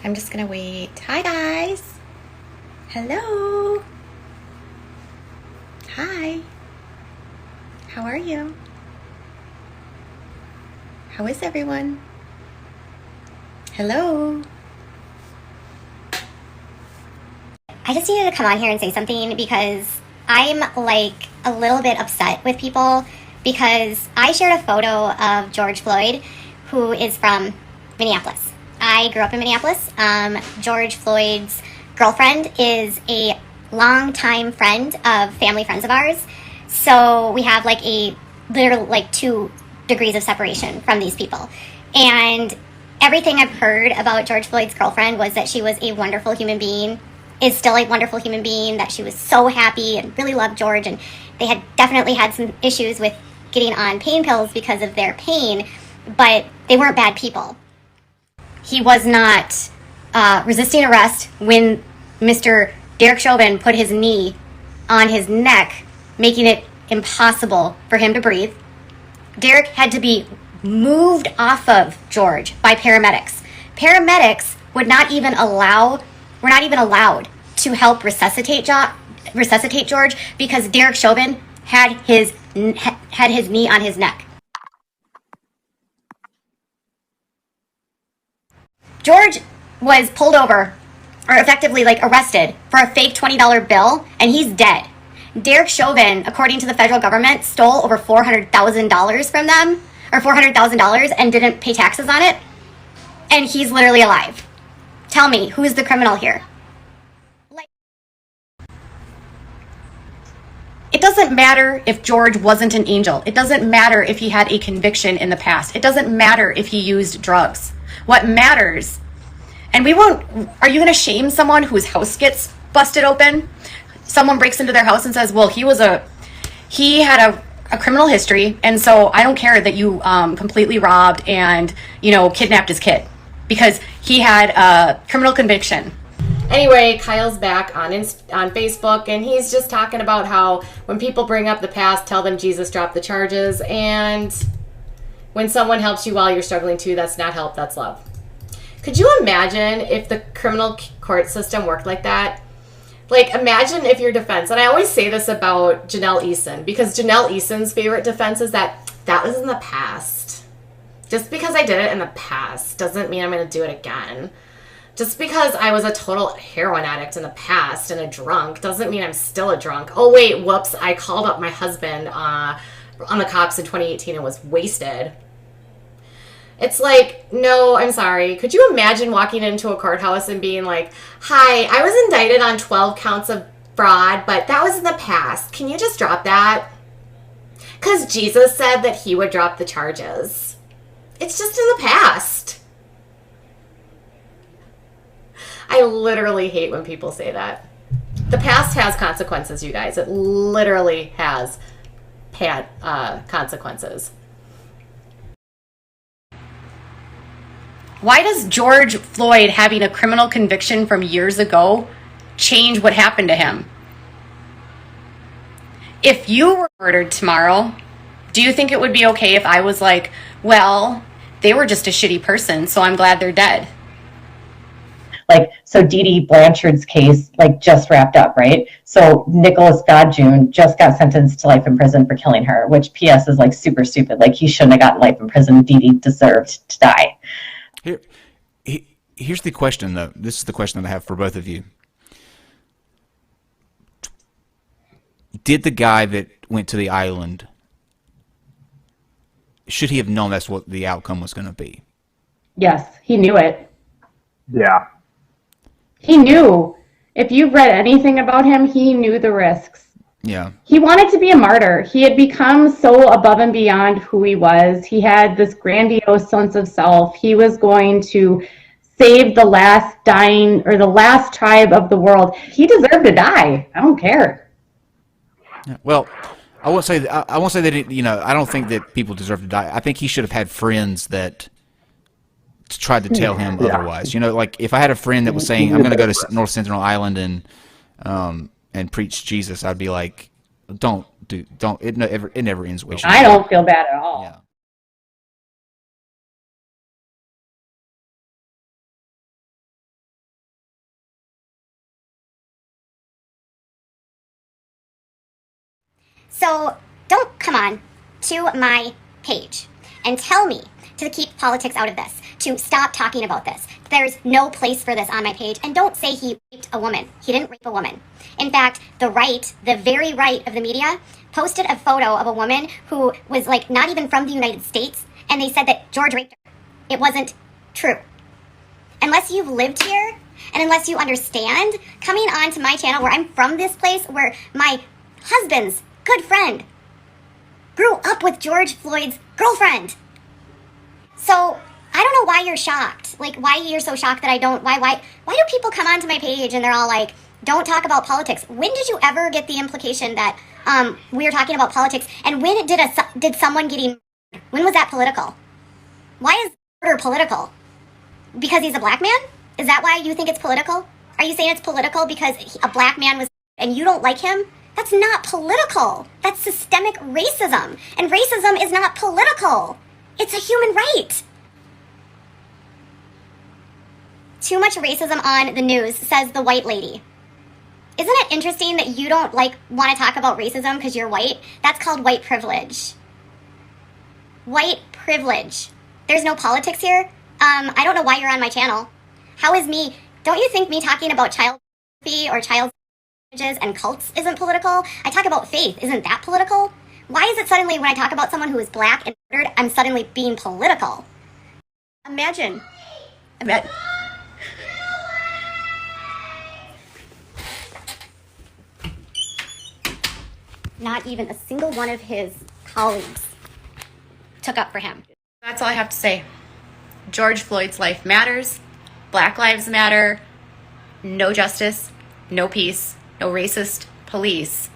I'm just gonna wait. Hi guys. Hello. Hi. How are you? How is everyone? Hello. I just needed to come on here and say something because I'm like a little bit upset with people because I shared a photo of George Floyd, who is from Minneapolis. I grew up in Minneapolis. George Floyd's girlfriend is a longtime friend of family friends of ours. So we have like a literal like 2 degrees of separation from these people. And everything I've heard about George Floyd's girlfriend was that she was a wonderful human being, is still a wonderful human being, that she was so happy and really loved George. And they had definitely had some issues with getting on pain pills because of their pain, but they weren't bad people. He was not resisting arrest when Mr. Derek Chauvin put his knee on his neck, making it impossible for him to breathe. Derek had to be moved off of George by paramedics. Paramedics were not even allowed to help resuscitate George because Derek Chauvin had his knee on his neck. George was pulled over, or effectively like arrested, for a fake $20 bill, and he's dead. Derek Chauvin, according to the federal government, stole over $400,000 from them, or $400,000, and didn't pay taxes on it, and he's literally alive. Tell me, who's the criminal here? It doesn't matter if George wasn't an angel. It doesn't matter if he had a conviction in the past. It doesn't matter if he used drugs. What matters, and are you going to shame someone whose house gets busted open? Someone breaks into their house and says, well, he had a criminal history, and so I don't care that you completely robbed and, kidnapped his kid because he had a criminal conviction. Anyway, Kyle's back on Facebook, and he's just talking about how when people bring up the past, tell them Jesus dropped the charges, and when someone helps you while you're struggling too, that's not help, that's love. Could you imagine if the criminal court system worked like that? Like, imagine if your defense, and I always say this about Janelle Eason, because Janelle Eason's favorite defense is that was in the past. Just because I did it in the past doesn't mean I'm going to do it again. Just because I was a total heroin addict in the past and a drunk doesn't mean I'm still a drunk. Oh, wait, whoops, I called up my husband on the cops in 2018 and was wasted. It's like, no, I'm sorry. Could you imagine walking into a courthouse and being like, hi, I was indicted on 12 counts of fraud, but that was in the past. Can you just drop that? Because Jesus said that he would drop the charges. It's just in the past. I literally hate when people say that. The past has consequences, you guys. It literally has consequences. Why does George Floyd having a criminal conviction from years ago change what happened to him? If you were murdered tomorrow, do you think it would be okay if I was like, well, they were just a shitty person, so I'm glad they're dead? So Dee Dee Blanchard's case, just wrapped up, right? So Nicholas Godjun just got sentenced to life in prison for killing her, which PS is super stupid. He shouldn't have gotten life in prison. Dee Dee deserved to die. Here's the question, though. This is the question that I have for both of you. Did the guy that went to the island, should he have known that's what the outcome was going to be? Yes, he knew it. Yeah. He knew. If you've read anything about him, he knew the risks. Yeah. He wanted to be a martyr. He had become so above and beyond who he was. He had this grandiose sense of self. He was going to save the last dying, or the last tribe of the world. He deserved to die. I don't care. Well, I won't say that. I won't say that. I don't think that people deserve to die. I think he should have had friends that tried to tell him otherwise. If I had a friend that was saying, "I'm going to go to North Sentinel Island and preach Jesus," I'd be like, "Don't. It never ends well." I don't feel bad at all. Yeah. So don't come on to my page and tell me to keep politics out of this, to stop talking about this. There's no place for this on my page. And don't say he raped a woman. He didn't rape a woman. In fact, the right, the very right of the media, posted a photo of a woman who was like not even from the United States, and they said that George raped her. It wasn't true. Unless you've lived here, and unless you understand, coming on to my channel where I'm from this place, where my husband's good friend grew up with George Floyd's girlfriend. So I don't know why you're shocked. Like, why you're so shocked that I don't, why do people come onto my page and they're all like, don't talk about politics? When did you ever get the implication that we were talking about politics? And when did someone get murdered? When was that political? Why is murder political? Because he's a black man? Is that why you think it's political? Are you saying it's political because a black man was and you don't like him? That's not political. That's systemic racism. And racism is not political. It's a human right. Too much racism on the news, says the white lady. Isn't it interesting that you don't want to talk about racism because you're white? That's called white privilege. White privilege. There's no politics here. I don't know why you're on my channel. How is me? Don't you think me talking about child pornography or child images and cults isn't political? I talk about faith. Isn't that political? Why is it suddenly when I talk about someone who is black and murdered, I'm suddenly being political? Imagine. Not even a single one of his colleagues took up for him. That's all I have to say. George Floyd's life matters. Black lives matter. No justice, no peace, no racist police.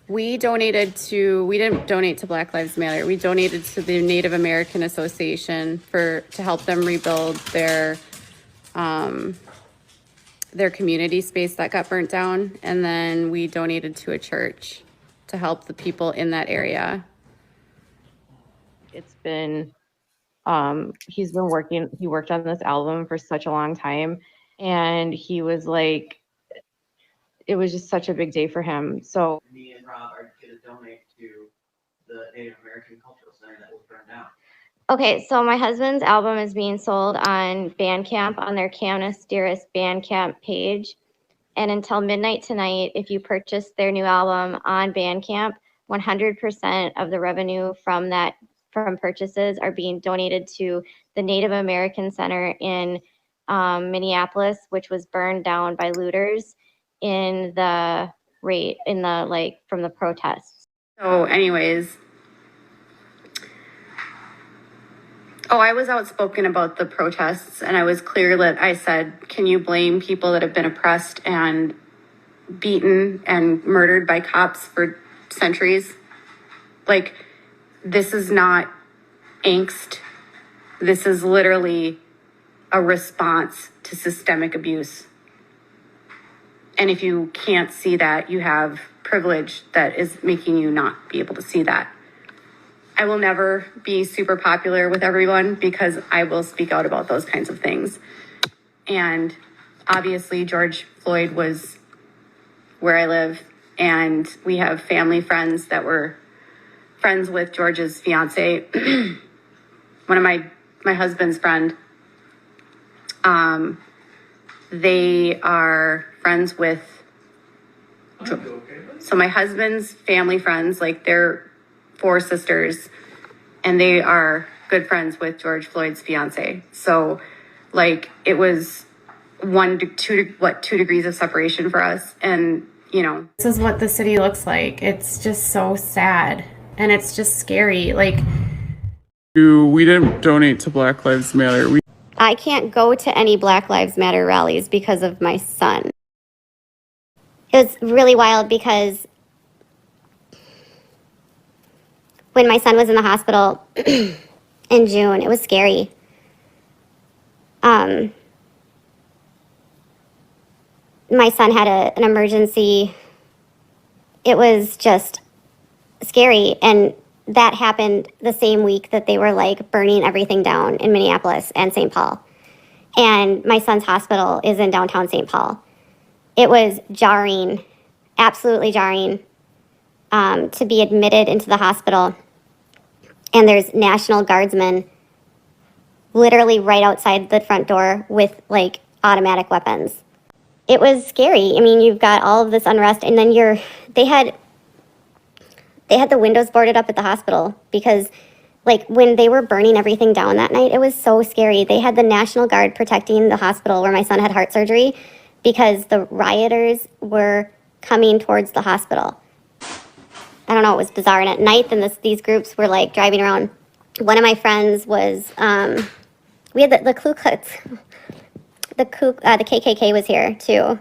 We didn't donate to Black Lives Matter. We donated to the Native American Association to help them rebuild their community space that got burnt down. And then we donated to a church to help the people in that area. It's been, he worked on this album for such a long time, and he was like, it was just such a big day for him. So me and Rob are going to donate to the Native American Cultural Center that was burned down. okay, so my husband's album is being sold on Bandcamp, on their Canis Dearest Bandcamp page. And until midnight tonight, if you purchase their new album on Bandcamp, 100% of the revenue from purchases are being donated to the Native American Center in Minneapolis, which was burned down by looters from the protests. So anyways, I was outspoken about the protests, and I was clear that I said, can you blame people that have been oppressed and beaten and murdered by cops for centuries? Like, this is not angst. This is literally a response to systemic abuse. And if you can't see that, you have privilege that is making you not be able to see that. I will never be super popular with everyone because I will speak out about those kinds of things. And obviously, George Floyd was where I live, and we have family friends that were friends with George's fiance. One of my husband's friend, they are friends with, so my husband's family friends, like they're 4 sisters, and they are good friends with George Floyd's fiance. So like it was 2 degrees of separation for us. And, you know, This is what the city looks like. It's just so sad, and it's just scary. Like, We didn't donate to Black Lives Matter. I can't go to any Black Lives Matter rallies because of my son. It was really wild because when my son was in the hospital in June, it was scary. My son had an emergency. It was just scary. And that happened the same week that they were like burning everything down in Minneapolis and St. Paul. And my son's hospital is in downtown St. Paul. It was jarring, absolutely jarring. to be admitted into the hospital, and there's National Guardsmen literally right outside the front door with like automatic weapons. It was scary. I mean, you've got all of this unrest, and then they had the windows boarded up at the hospital because like when they were burning everything down that night, it was so scary. They had the National Guard protecting the hospital where my son had heart surgery because the rioters were coming towards the hospital. I don't know, it was bizarre. And at night, then these groups were like driving around. One of my friends was, we had the Ku Klux, the KKK was here too.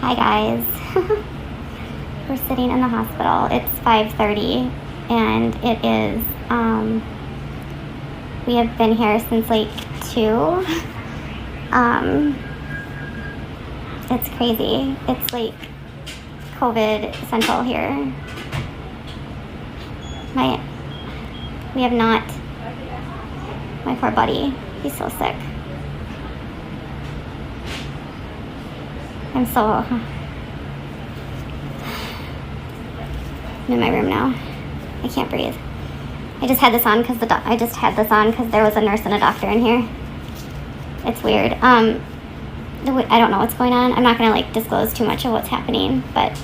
Hi guys. We're sitting in the hospital. It's 5:30 and it is, we have been here since like 2. It's crazy. It's like COVID central here. We have not, my poor buddy, he's so sick. I'm in my room now. I can't breathe. I just had this on because there was a nurse and a doctor in here. It's weird. I don't know what's going on. I'm not gonna like disclose too much of what's happening, but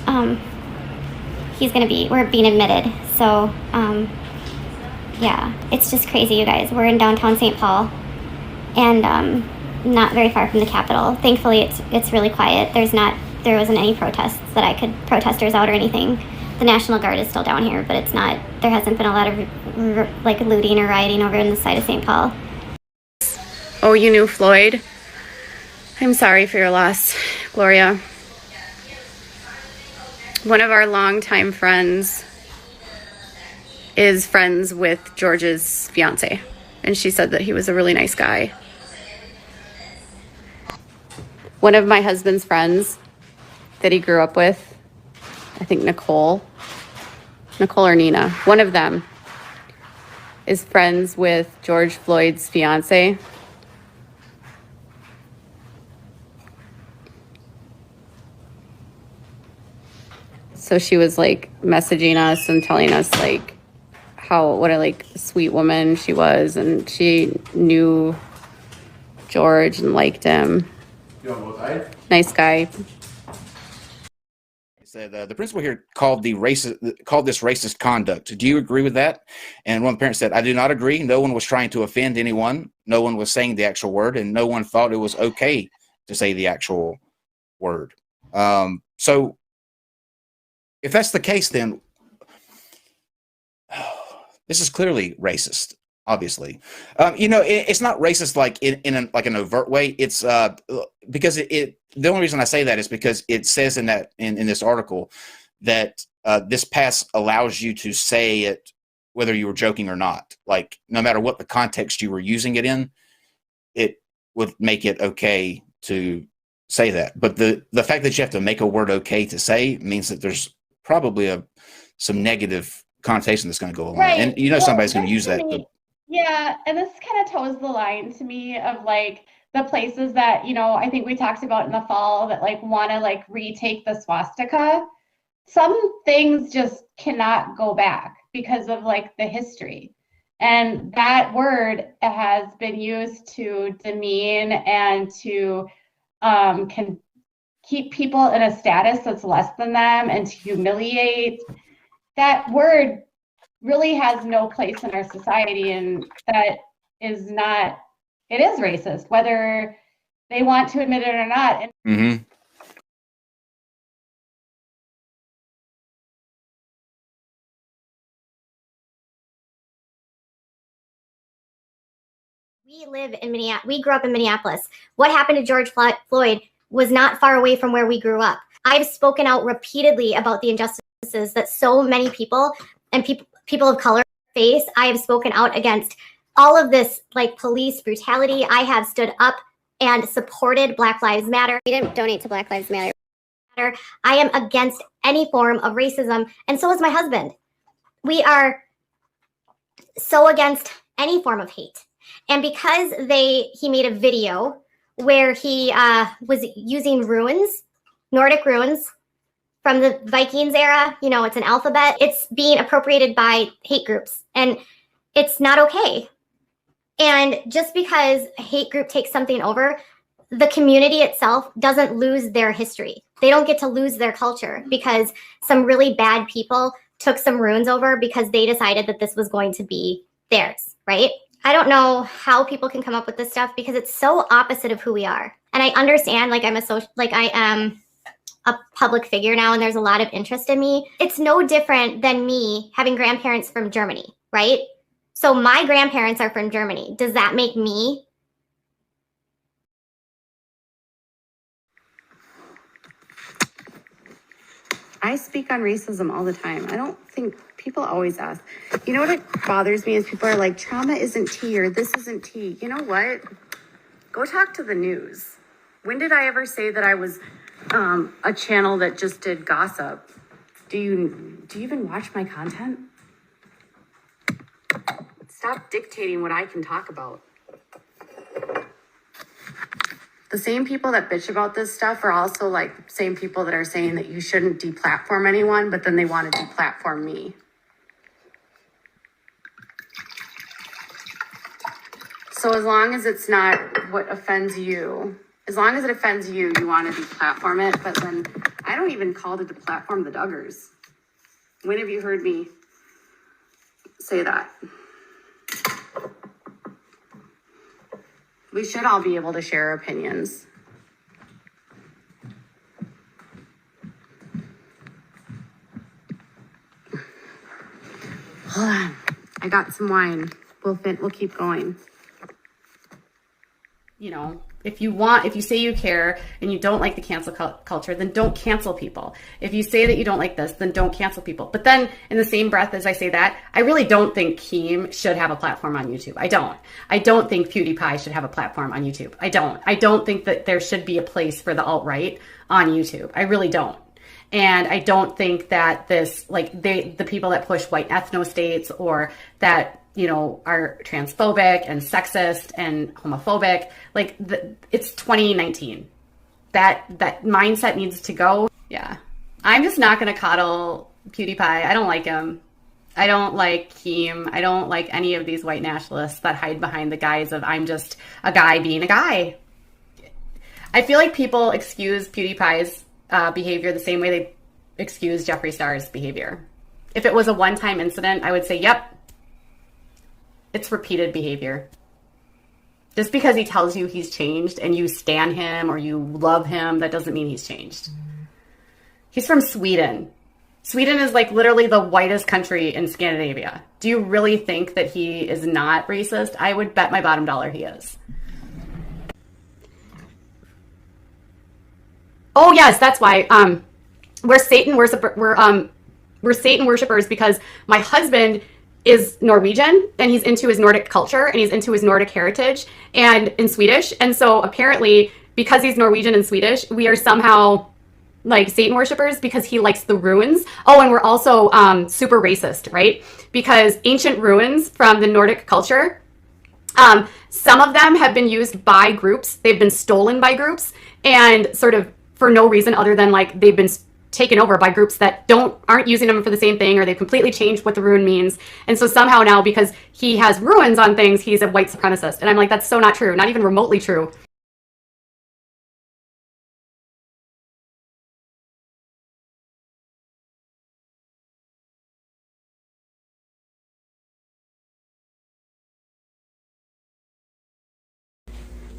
we're being admitted. So yeah, it's just crazy, you guys. We're in downtown St. Paul, and not very far from the Capitol. Thankfully, it's really quiet. There wasn't any protesters out or anything. The National Guard is still down here, but there hasn't been a lot of like looting or rioting over in the side of St. Paul. Oh, you knew Floyd? I'm sorry for your loss, Gloria. One of our longtime friends is friends with George's fiance, and she said that he was a really nice guy. One of my husband's friends that he grew up with, I think Nicole or Nina, one of them is friends with George Floyd's fiance. So she was like messaging us and telling us like what a like sweet woman she was, and she knew George and liked him. Nice guy. Said the principal here called this racist conduct. Do you agree with that? And one of the parents said, I do not agree. No one was trying to offend anyone. No one was saying the actual word, and no one thought it was okay to say the actual word. So if that's the case, then this is clearly racist. Obviously, it's not racist like in an overt way. It's because the only reason I say that is because it says in this article that this pass allows you to say it whether you were joking or not. Like no matter what the context you were using it in, it would make it okay to say that. But the fact that you have to make a word okay to say means that there's probably some negative connotation that's going to go along, right. And somebody's going to use that. Yeah, and this kind of toes the line to me of like the places that, I think we talked about in the fall that like want to like retake the swastika. Some things just cannot go back because of like the history. And that word has been used to demean and to can keep people in a status that's less than them and to humiliate. That word really has no place in our society, and it is racist, whether they want to admit it or not. Mm-hmm. We grew up in Minneapolis. What happened to George Floyd was not far away from where we grew up. I've spoken out repeatedly about the injustices that so many people and people of color face. I have spoken out against all of this like police brutality. I have stood up and supported Black Lives Matter. We didn't donate to Black Lives Matter. I am against any form of racism, and so is my husband. We are so against any form of hate. And because he made a video where he was using runes, Nordic runes, from the Vikings era. You know, it's an alphabet. It's being appropriated by hate groups, and it's not okay. And just because a hate group takes something over, the community itself doesn't lose their history. They don't get to lose their culture because some really bad people took some runes over because they decided that this was going to be theirs, right? I don't know how people can come up with this stuff because it's so opposite of who we are. And I understand, like, I am a public figure now and there's a lot of interest in me. It's no different than me having grandparents from Germany, right? So my grandparents are from Germany. Does that make me? I speak on racism all the time. I don't think people always ask. You know what bothers me is people are like, trauma isn't tea or this isn't tea. You know what? Go talk to the news. When did I ever say that I was a channel that just did gossip? Do you even watch my content? Stop dictating what I can talk about. The same people that bitch about this stuff are also like same people that are saying that you shouldn't deplatform anyone, but then they want to deplatform me. So as long as it's not what offends you, as long as it offends you, you want to deplatform it. But then I don't even call to deplatform the Duggars. When have you heard me say that? We should all be able to share opinions. Hold on. I got some wine. We'll keep going. You know, if you say you care and you don't like the cancel culture, then don't cancel people. If you say that you don't like this, then don't cancel people. But then in the same breath as I say that, I really don't think Keem should have a platform on YouTube. I don't think PewDiePie should have a platform on YouTube. I don't think that there should be a place for the alt-right on YouTube. I really don't. And I don't think that this, like, the people that push white ethno-states or that, you know, are transphobic and sexist and homophobic, like, it's 2019. That mindset needs to go. Yeah. I'm just not going to coddle PewDiePie. I don't like him. I don't like Keem. I don't like any of these white nationalists that hide behind the guise of I'm just a guy being a guy. I feel like people excuse PewDiePie's behavior the same way they excuse Jeffree Star's behavior. If it was a one-time incident, I would say, yep, it's repeated behavior. Just because he tells you he's changed and you stan him or you love him, that doesn't mean he's changed. He's from Sweden. Sweden is like literally the whitest country in Scandinavia. Do you really think that he is not racist? I would bet my bottom dollar he is. Oh yes, that's why. We're Satan worshipers because my husband is Norwegian and he's into his Nordic culture and he's into his Nordic heritage and in Swedish. And so apparently because he's Norwegian and Swedish, we are somehow like Satan worshipers because he likes the ruins. Oh, and we're also super racist, right? Because ancient ruins from the Nordic culture, some of them have been used by groups. They've been stolen by groups and sort of for no reason other than like they've been taken over by groups that aren't using them for the same thing, or they've completely changed what the ruin means. And so somehow now, because he has ruins on things, he's a white supremacist. And I'm like, that's so not true, not even remotely true.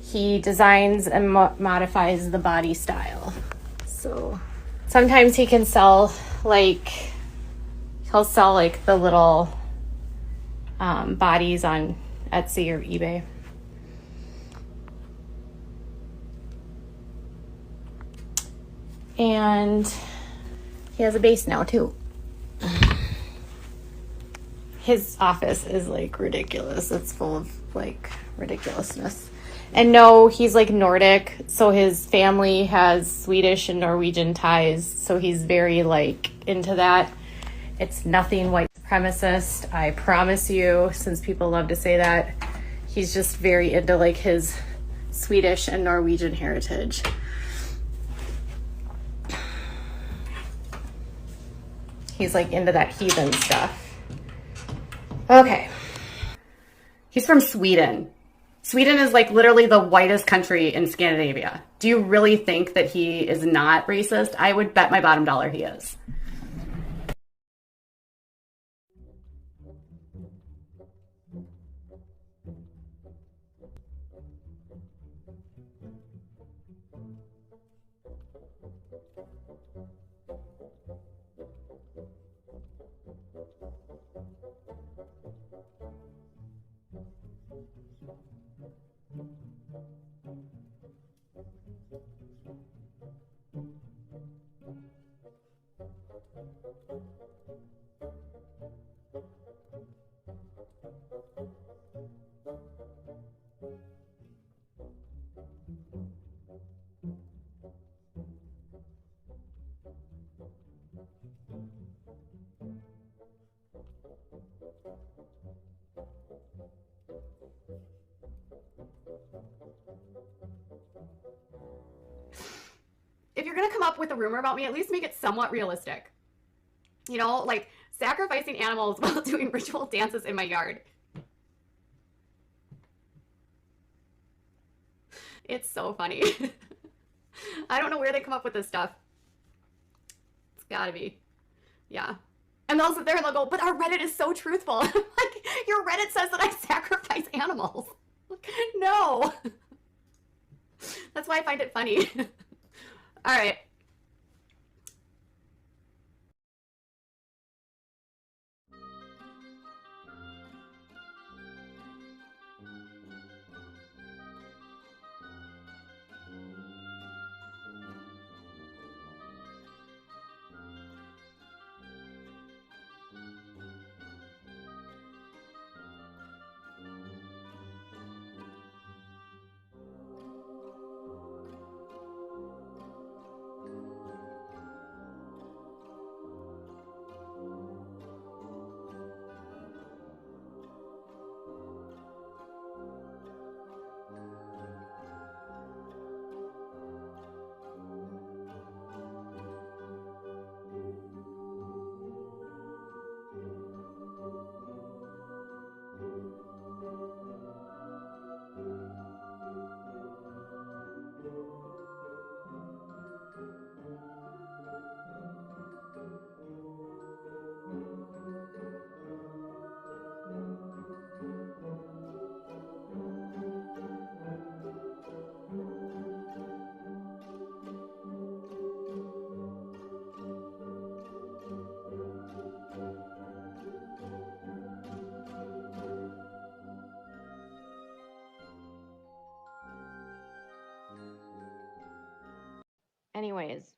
He designs and modifies the body style. So sometimes he can sell he'll sell like the little bodies on Etsy or eBay. And he has a base now too. His office is like ridiculous. It's full of like ridiculousness. And no, he's like Nordic, so his family has Swedish and Norwegian ties, so he's very like into that. It's nothing white supremacist, I promise you, since people love to say that. He's just very into like his Swedish and Norwegian heritage. He's like into that heathen stuff. Okay. He's from Sweden. Sweden is like literally the whitest country in Scandinavia. Do you really think that he is not racist? I would bet my bottom dollar he is. If you're gonna come up with a rumor about me, at least make it somewhat realistic. You know, like sacrificing animals while doing ritual dances in my yard. It's so funny. I don't know where they come up with this stuff. It's gotta be. Yeah. And they'll sit there and they'll go, but our Reddit is so truthful. Like, your Reddit says that I sacrifice animals. No. That's why I find it funny. All right. Anyways,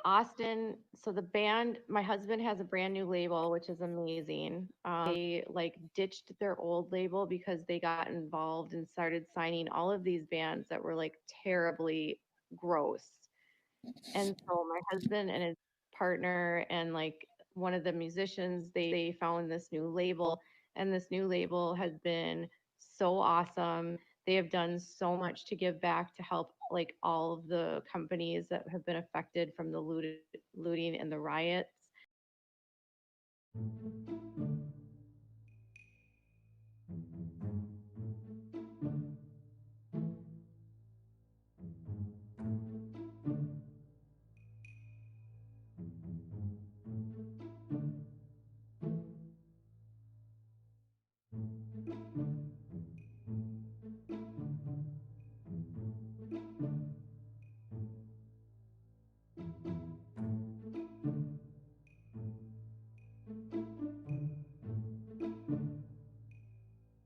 Austin, so the band, my husband has a brand new label, which is amazing. They like ditched their old label because they got involved and started signing all of these bands that were like terribly gross. And so my husband and his partner and like one of the musicians, they found this new label, and this new label has been so awesome. They have done so much to give back to help like all of the companies that have been affected from the looting and the riots.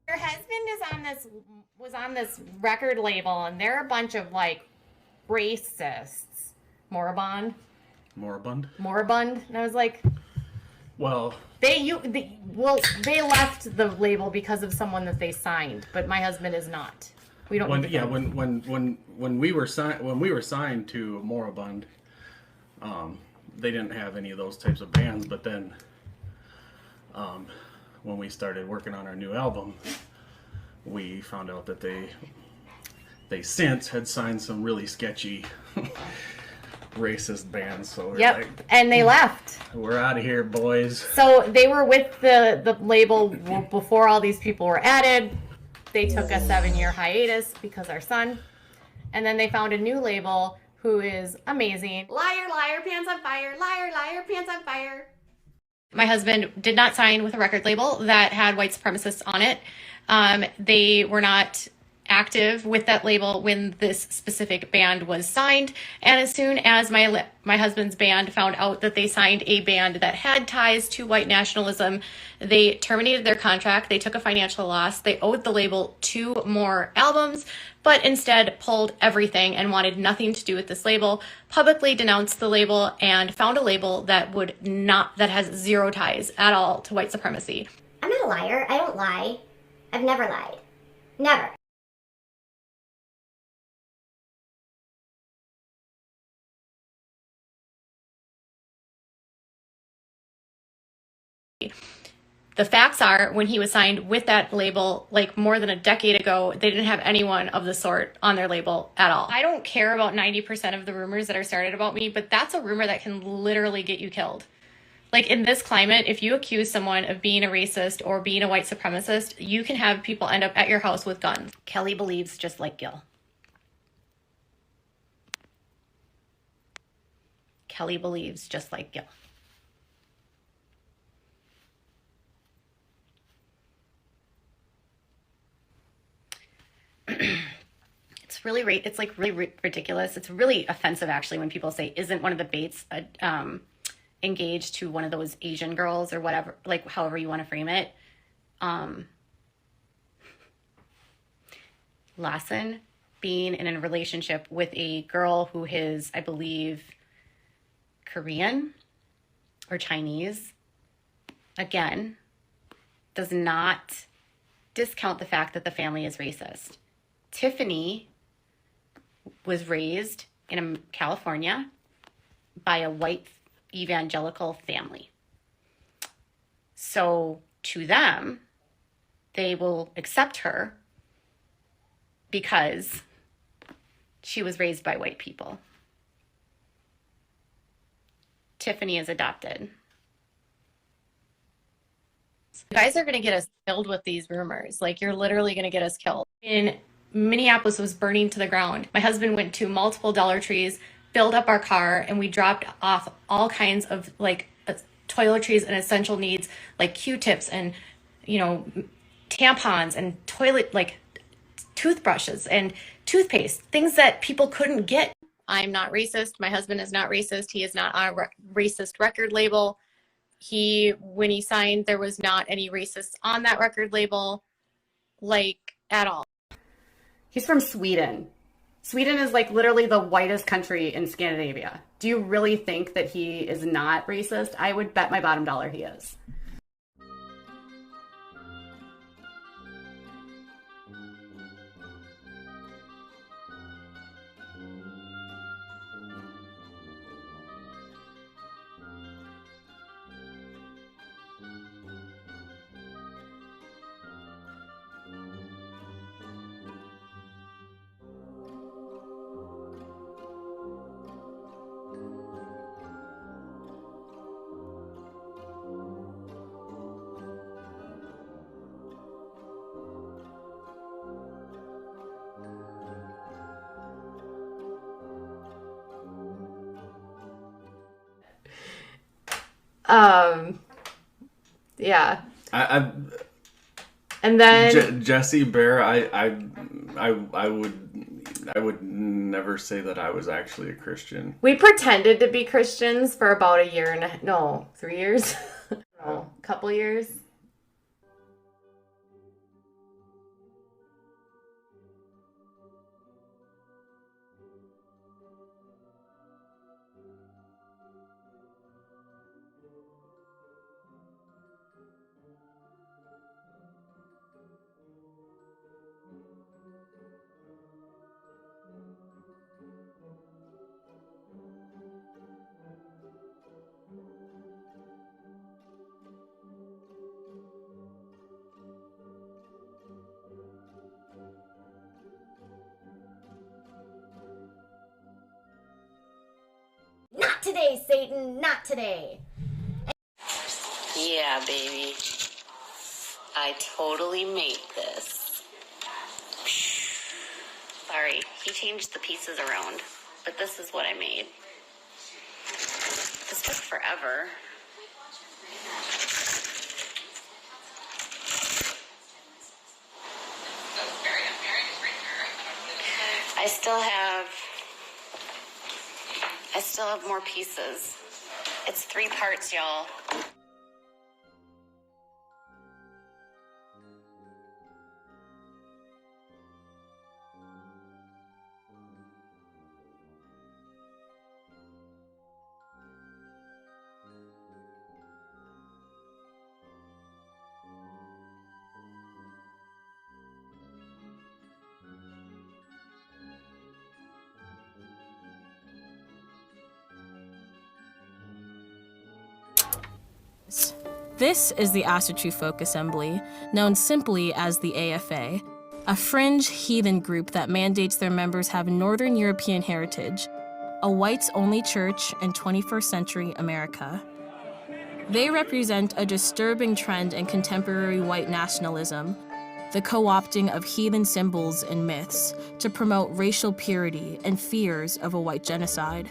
Your husband was on this record label, and they're a bunch of like racists. Moribund. And I was like, well, they left the label because of someone that they signed, but my husband is not. We don't. When we were signed to Moribund, they didn't have any of those types of bands. But then, when we started working on our new album, we found out that they since had signed some really sketchy racist band. So we're Yep. like, And they left. we're out of here, boys. So they were with the label before all these people were added. They took a 7-year hiatus because our son. And then they found a new label who is amazing. Liar, liar, pants on fire. Liar, liar, pants on fire. My husband did not sign with a record label that had white supremacists on it. They were not active with that label when this specific band was signed. And as soon as my husband's band found out that they signed a band that had ties to white nationalism, they terminated their contract. They took a financial loss. They owed the label 2 more albums, but instead pulled everything and wanted nothing to do with this label, publicly denounced the label, and found a label that has 0 ties at all to white supremacy. I'm not a liar. I don't lie. I've never lied. Never. The facts are, when he was signed with that label, like more than a decade ago, they didn't have anyone of the sort on their label at all. I don't care about 90% of the rumors that are started about me, but that's a rumor that can literally get you killed. Like, in this climate, if you accuse someone of being a racist or being a white supremacist, you can have people end up at your house with guns. Kelly believes just like Gil. Kelly believes just like Gil. It's like really ridiculous. It's really offensive, actually, when people say, isn't one of the Bates engaged to one of those Asian girls or whatever, like however you want to frame it. Lawson being in a relationship with a girl who is, I believe, Korean or Chinese, again, does not discount the fact that the family is racist. Tiffany was raised in California by a white evangelical family. So to them, they will accept her because she was raised by white people. Tiffany is adopted. You guys are going to get us killed with these rumors. Like, you're literally going to get us killed. In Minneapolis was burning to the ground. My husband went to multiple Dollar Trees, filled up our car, and we dropped off all kinds of like toiletries and essential needs, like Q-tips and, tampons and toothbrushes and toothpaste, things that people couldn't get. I'm not racist. My husband is not racist. He is not on a racist record label. When he signed, there was not any racists on that record label, at all. He's from Sweden. Sweden is literally the whitest country in Scandinavia. Do you really think that he is not racist? I would bet my bottom dollar he is. Yeah. And then Jesse Bear, I would never say that I was actually a Christian. we pretended to be Christians for about a year and 3 years, a couple years. today, Satan, not today. Yeah, baby. I totally made this. Sorry, he changed the pieces around, but this is what I made. This took forever. I still have more pieces. It's 3 parts, y'all. This is the Assertruth Folk Assembly, known simply as the AFA, a fringe heathen group that mandates their members have Northern European heritage, a whites-only church in 21st century America. They represent a disturbing trend in contemporary white nationalism, the co-opting of heathen symbols and myths to promote racial purity and fears of a white genocide.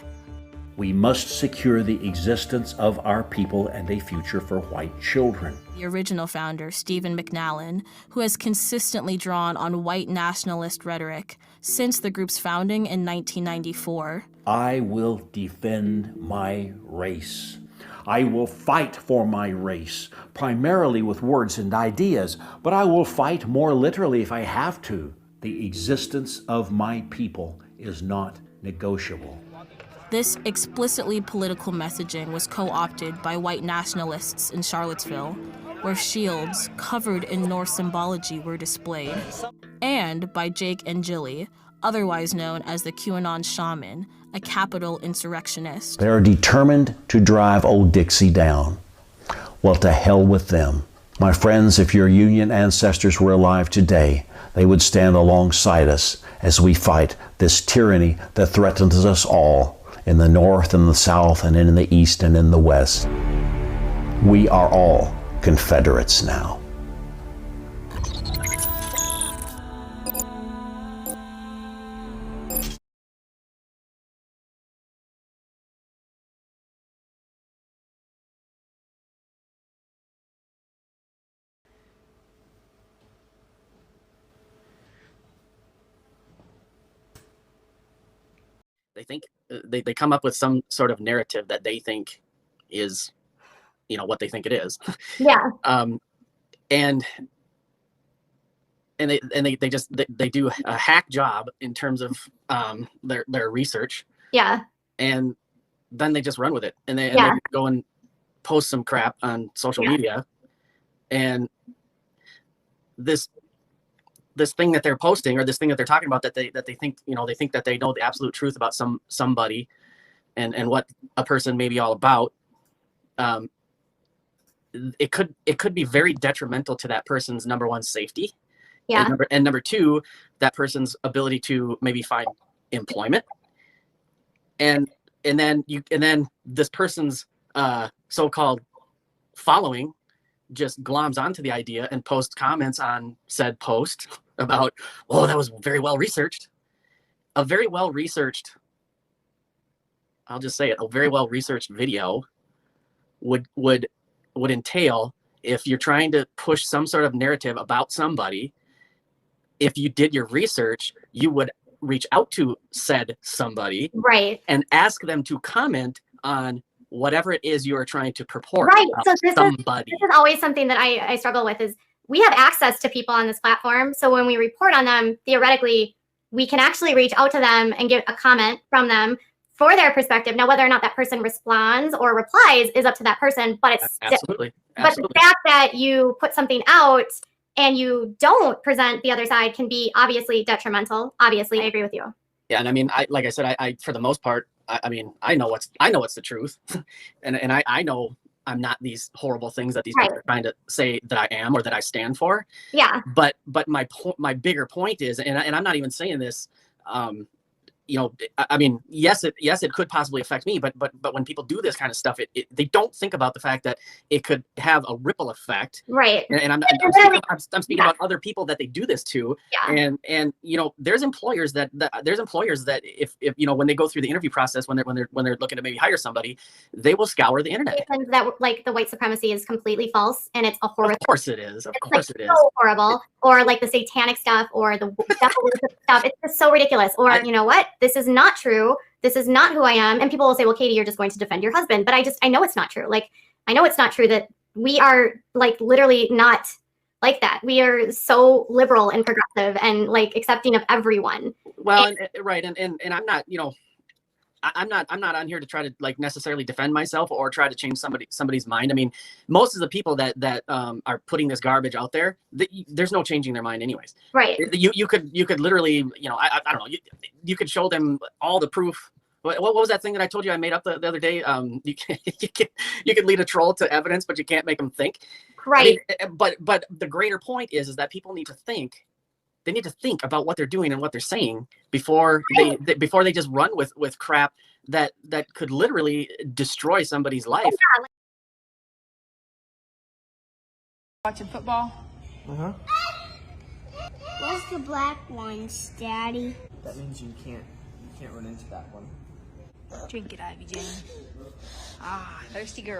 We must secure the existence of our people and a future for white children. The original founder, Stephen McNallen, who has consistently drawn on white nationalist rhetoric since the group's founding in 1994. I will defend my race. I will fight for my race, primarily with words and ideas, but I will fight more literally if I have to. The existence of my people is not negotiable. This explicitly political messaging was co-opted by white nationalists in Charlottesville, where shields covered in Norse symbology were displayed, and by Jake and Jilly, otherwise known as the QAnon Shaman, a Capitol insurrectionist. They are determined to drive old Dixie down. Well, to hell with them. My friends, if your Union ancestors were alive today, they would stand alongside us as we fight this tyranny that threatens us all, in the North and the South and in the East and in the West. We are all Confederates now. They think they come up with some sort of narrative that they think is, what they think it is. Yeah. And they do a hack job in terms of their research. Yeah. And then they just run with it, and they go and post some crap on social media, and this thing that they're posting, or this thing that they're talking about, that they think, they think that they know the absolute truth about somebody and what a person may be all about. It could be very detrimental to that person's, number one, safety. Yeah. And number two, that person's ability to maybe find employment. And then this person's so-called following just gloms onto the idea and posts comments on said post about, oh, that was very well researched. A very well researched, I'll just say it, a very well researched video would entail, if you're trying to push some sort of narrative about somebody, if you did your research, you would reach out to said somebody, right, and ask them to comment on whatever it is you are trying to purport. Right. So this is always something that I struggle with, is we have access to people on this platform. So when we report on them, theoretically, we can actually reach out to them and get a comment from them for their perspective. Now, whether or not that person responds or replies is up to that person, but it's absolutely. But the fact that you put something out and you don't present the other side can be obviously detrimental. Obviously, I agree with you. Yeah, and I mean, like I said, I for the most part, I know what's the truth, and I know I'm not these horrible things that these people are trying to say that I am or that I stand for. Yeah. But my bigger point is, and I'm not even saying this you know, I mean, yes, it could possibly affect me, but when people do this kind of stuff, they don't think about the fact that it could have a ripple effect. Right. And I'm speaking about other people that they do this to. Yeah. And you know, there's employers that if you know, when they go through the interview process, when they're looking to maybe hire somebody, they will scour the internet. That like the white supremacy is completely false and it's a horror. Of course it is. Of course it is. So horrible. Or like the satanic stuff or the devil worship stuff. It's just so ridiculous. Or you know what? This is not true. This is not who I am. And people will say, well, Katie, you're just going to defend your husband. But I know it's not true. Like, I know it's not true that we are like literally not like that. We are so liberal and progressive and like accepting of everyone. Well, right. And I'm not, you know, I'm not on here to try to like necessarily defend myself or try to change somebody's mind. I mean, most of the people that are putting this garbage out there, there's no changing their mind anyways. Right. You could literally, you know, I don't know, you could show them all the proof. What was that thing that I told you I made up the other day? You can lead a troll to evidence, but you can't make them think. Right. I mean, but the greater point is that people need to think. They need to think about what they're doing and what they're saying before they just run with crap that could literally destroy somebody's life. Yeah. Watching football? Uh-huh. What's the black ones, Daddy? That means you can't run into that one. Drink it, Ivy Jane. Ah, thirsty girl.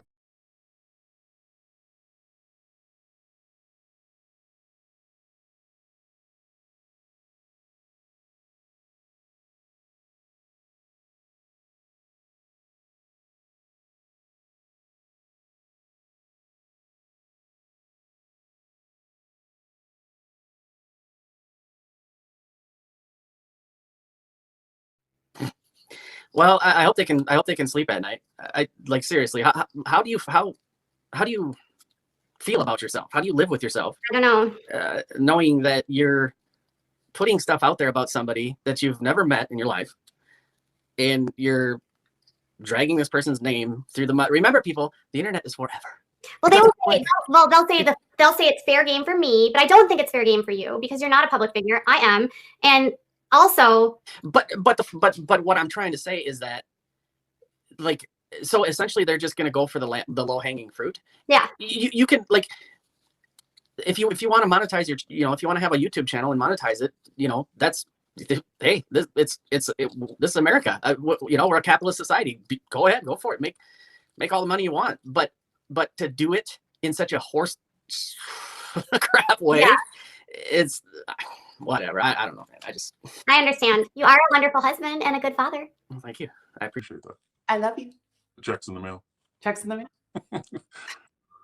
Well, I hope they can sleep at night. I like seriously. How do you feel about yourself? How do you live with yourself? I don't know. Knowing that you're putting stuff out there about somebody that you've never met in your life, and you're dragging this person's name through the mud. Remember, people, the internet is forever. Well, they'll say it's fair game for me, but I don't think it's fair game for you because you're not a public figure. I am, and also. But what I'm trying to say is that, like, so essentially they're just going to go for the low hanging fruit. Yeah. You can, like, if you want to monetize your, you know, if you want to have a YouTube channel and monetize it, you know, that's, hey, this is America. You know, we're a capitalist society. Go ahead, go for it. Make all the money you want. But to do it in such a horse crap way, yeah. It's whatever. I don't know, man. I understand. You are a wonderful husband and a good father. Well, thank you. I appreciate that. I love you. Checks in the mail. Checks in the mail.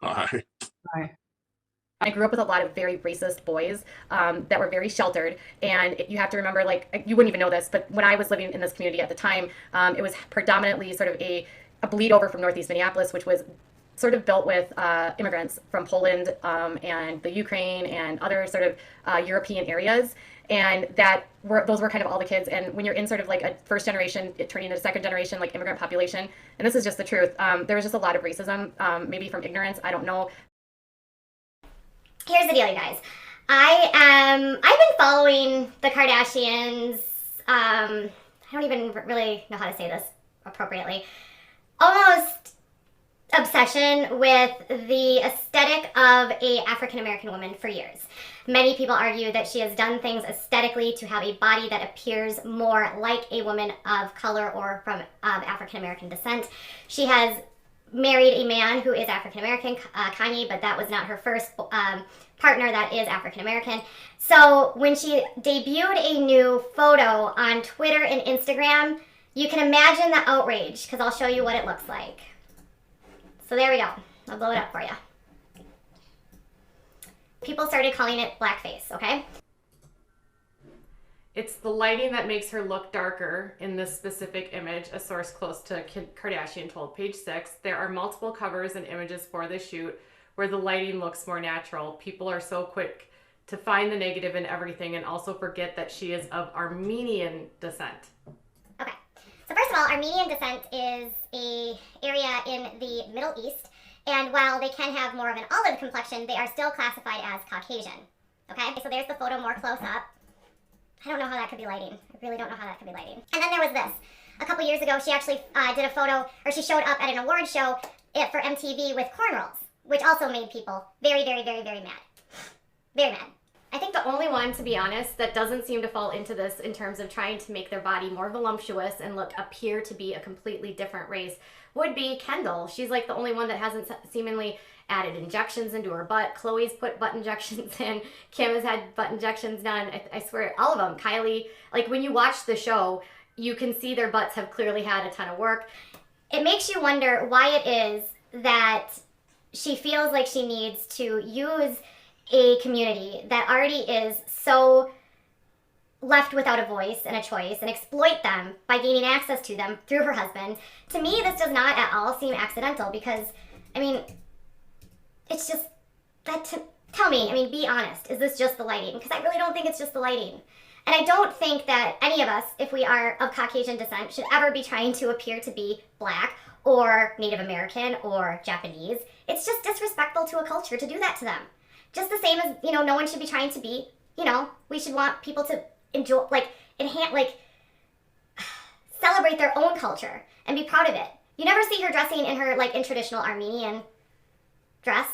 Bye. Bye. I grew up with a lot of very racist boys that were very sheltered. And you have to remember, like, you wouldn't even know this, but when I was living in this community at the time, it was predominantly sort of a bleed over from Northeast Minneapolis, which was sort of built with immigrants from Poland and the Ukraine and other sort of European areas. And those were kind of all the kids. And when you're in sort of like a first generation, turning into second generation, like immigrant population, and this is just the truth, there was just a lot of racism, maybe from ignorance, I don't know. Here's the deal, you guys. I've been following the Kardashians. I don't even really know how to say this appropriately. Almost obsession with the aesthetic of a African-American woman for years. Many people argue that she has done things aesthetically to have a body that appears more like a woman of color or from African-American descent. She has married a man who is African-American, Kanye, but that was not her first partner that is African-American. So when she debuted a new photo on Twitter and Instagram, you can imagine the outrage, because I'll show you what it looks like. So there we go. I'll blow it up for you. People started calling it blackface, okay? It's the lighting that makes her look darker in this specific image, a source close to Kim Kardashian told Page 6. There are multiple covers and images for the shoot where the lighting looks more natural. People are so quick to find the negative in everything and also forget that she is of Armenian descent. Okay. So first of all, Armenian descent is an area in the Middle East, and while they can have more of an olive complexion, they are still classified as Caucasian. Okay? So there's the photo more close up. I don't know how that could be lighting. I really don't know how that could be lighting. And then there was this. A couple years ago, she actually did a photo, or she showed up at an award show for MTV with cornrows, which also made people very, very, very, very mad. Very mad. I think the only one, to be honest, that doesn't seem to fall into this in terms of trying to make their body more voluptuous and appear to be a completely different race would be Kendall. She's like the only one that hasn't seemingly added injections into her butt. Chloe's put butt injections in. Kim has had butt injections done. I swear, all of them. Kylie, like when you watch the show, you can see their butts have clearly had a ton of work. It makes you wonder why it is that she feels like she needs to use a community that already is so left without a voice and a choice and exploit them by gaining access to them through her husband. To me, this does not at all seem accidental because, I mean, it's just tell me, I mean, be honest. Is this just the lighting? Because I really don't think it's just the lighting. And I don't think that any of us, if we are of Caucasian descent, should ever be trying to appear to be black or Native American or Japanese. It's just disrespectful to a culture to do that to them. Just the same as, you know, no one should be trying to be, you know, we should want people to enjoy, celebrate their own culture and be proud of it. You never see her dressing in her, in traditional Armenian dress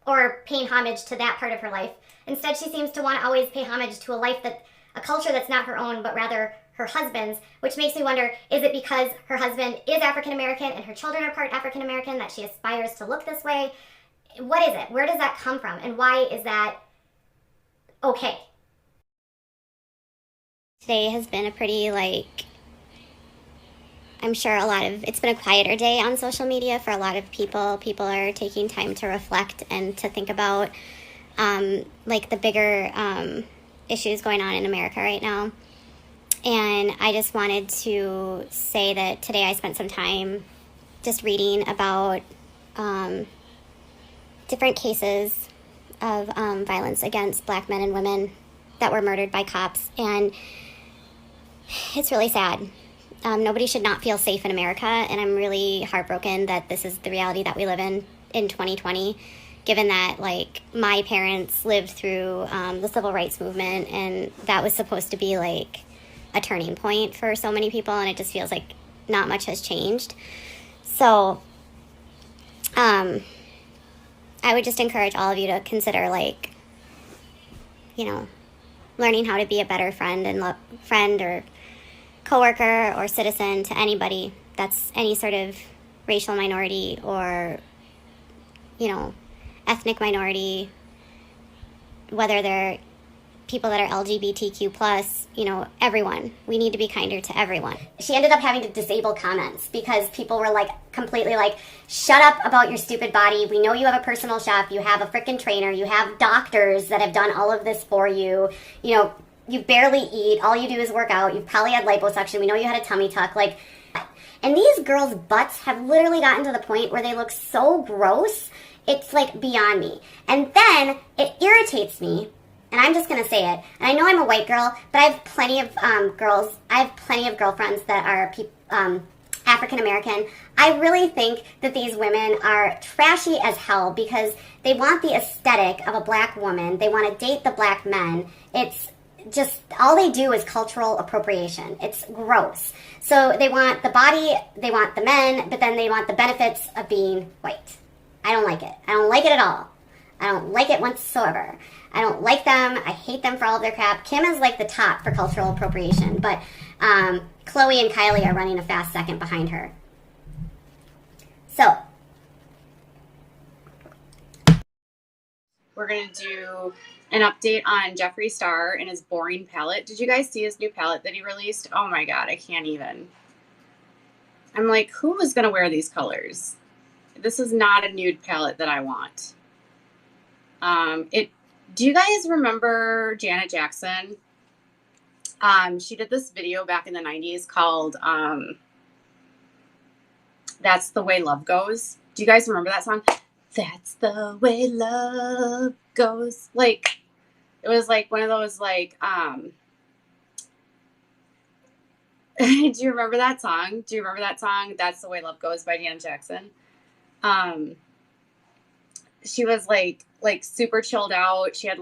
or paying homage to that part of her life. Instead, she seems to want to always pay homage to a culture that's not her own, but rather her husband's, which makes me wonder, is it because her husband is African American and her children are part African American that she aspires to look this way? What is it? Where does that come from? And why is that okay? Today has been a pretty, I'm sure it's been a quieter day on social media for a lot of people. People are taking time to reflect and to think about, the bigger issues going on in America right now. And I just wanted to say that today I spent some time just reading about different cases of violence against black men and women that were murdered by cops. And it's really sad. Nobody should not feel safe in America, and I'm really heartbroken that this is the reality that we live in 2020, given that, my parents lived through the civil rights movement, and that was supposed to be, a turning point for so many people, and it just feels like not much has changed. So, I would just encourage all of you to consider, learning how to be a better friend or coworker or citizen to anybody that's any sort of racial minority or, ethnic minority, whether they're people that are LGBTQ+, everyone. We need to be kinder to everyone. She ended up having to disable comments because people were completely shut up about your stupid body. We know you have a personal chef. You have a freaking trainer. You have doctors that have done all of this for you. You barely eat. All you do is work out. You've probably had liposuction. We know you had a tummy tuck. And these girls' butts have literally gotten to the point where they look so gross. It's beyond me. And then it irritates me. And I'm just going to say it. And I know I'm a white girl, but I have plenty of girls. I have plenty of girlfriends that are African American. I really think that these women are trashy as hell because they want the aesthetic of a black woman. They want to date the black men. It's just, all they do is cultural appropriation. It's gross. So they want the body, they want the men, but then they want the benefits of being white. I don't like it. I don't like it at all. I don't like it whatsoever. I don't like them. I hate them for all of their crap. Kim is the top for cultural appropriation, but Chloe and Kylie are running a fast second behind her. So, we're going to do an update on Jeffree Star and his boring palette. Did you guys see his new palette that he released? Oh my god, I can't even. I'm who is going to wear these colors? This is not a nude palette that I want. Do you guys remember Janet Jackson? She did this video back in the 90s called That's the Way Love Goes. Do you guys remember that song? That's the way love goes. It was one of those do you remember that song? Do you remember that song? That's the Way Love Goes by Janet Jackson. She was super chilled out. She had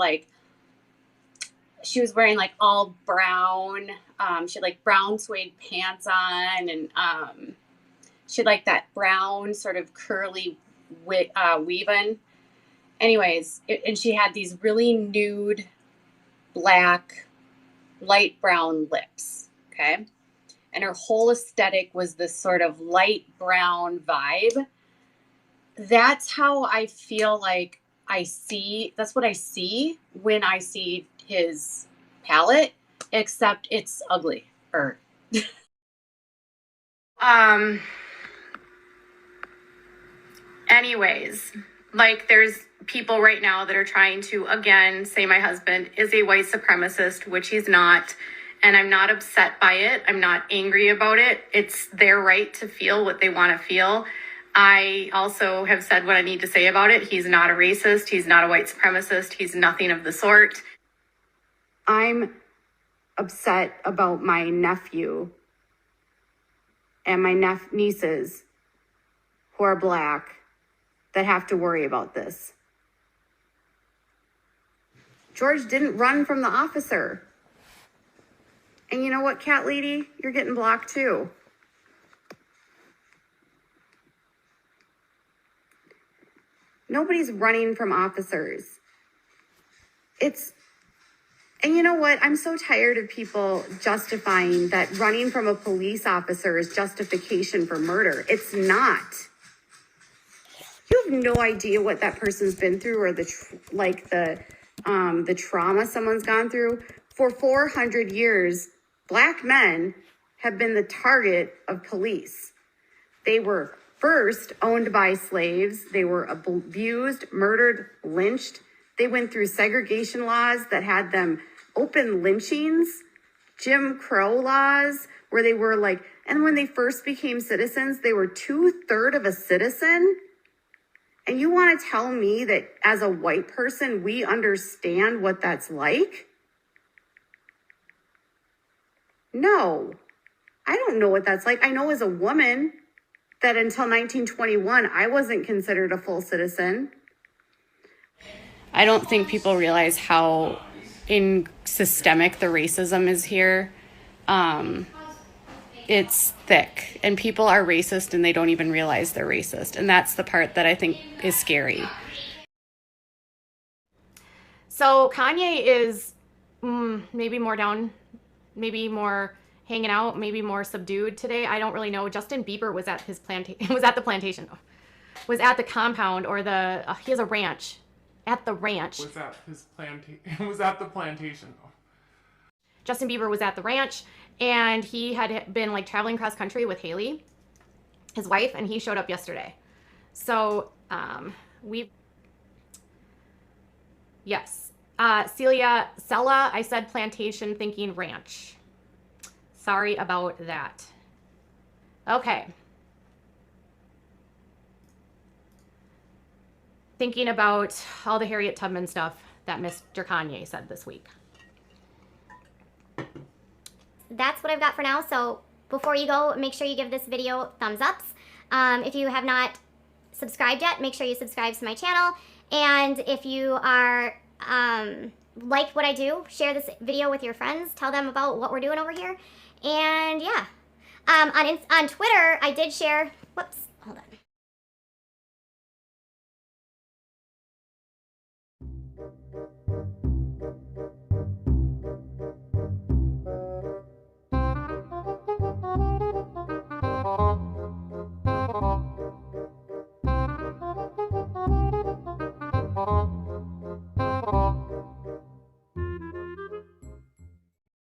she was wearing like all brown. She had like brown suede pants on, and she had like that brown sort of curly weave-in. Anyways, and she had these really nude, black, light brown lips, okay? And her whole aesthetic was this sort of light brown vibe. That's how I feel like that's what I see when I see his palette, except it's ugly. Anyways, like there's people right now that are trying to, again, say my husband is a white supremacist, which he's not. And I'm not upset by it. I'm not angry about it. It's their right to feel what they want to feel. I also have said what I need to say about it. He's not a racist. He's not a white supremacist. He's nothing of the sort. I'm upset about my nephew and my nieces who are black that have to worry about this. George didn't run from the officer. And you know what, cat lady? You're getting blocked too. Nobody's running from officers. And you know what? I'm so tired of people justifying that running from a police officer is justification for murder. It's not. You have no idea what that person's been through or the trauma someone's gone through. For 400 years, Black men have been the target of police. They were first owned by slaves. They were abused, murdered, lynched. They went through segregation laws that had them open lynchings, Jim Crow laws, where they were like, and when they first became citizens, they were 2/3 of a citizen. And you want to tell me that as a white person, we understand what that's like? No, I don't know what that's like. I know as a woman that until 1921, I wasn't considered a full citizen. I don't think people realize how systemic the racism is here. It's thick, and people are racist and they don't even realize they're racist. And that's the part that I think is scary. So Kanye is maybe more down, maybe more hanging out, maybe more subdued today. I don't really know. Justin Bieber was at his the plantation, was at the compound, or he has a ranch. At the ranch. Was at his plantation. Was at the plantation. Justin Bieber was at the ranch, and he had been like traveling cross country with Haley, his wife, and he showed up yesterday. So yes. Sella, I said plantation thinking ranch. Sorry about that. Okay. Thinking about all the Harriet Tubman stuff that Mr. Kanye said this week. That's what I've got for now. So before you go, make sure you give this video thumbs ups. If you have not subscribed yet, make sure you subscribe to my channel. And if you are like what I do, share this video with your friends. Tell them about what we're doing over here. And yeah, on Twitter, I did share, whoops,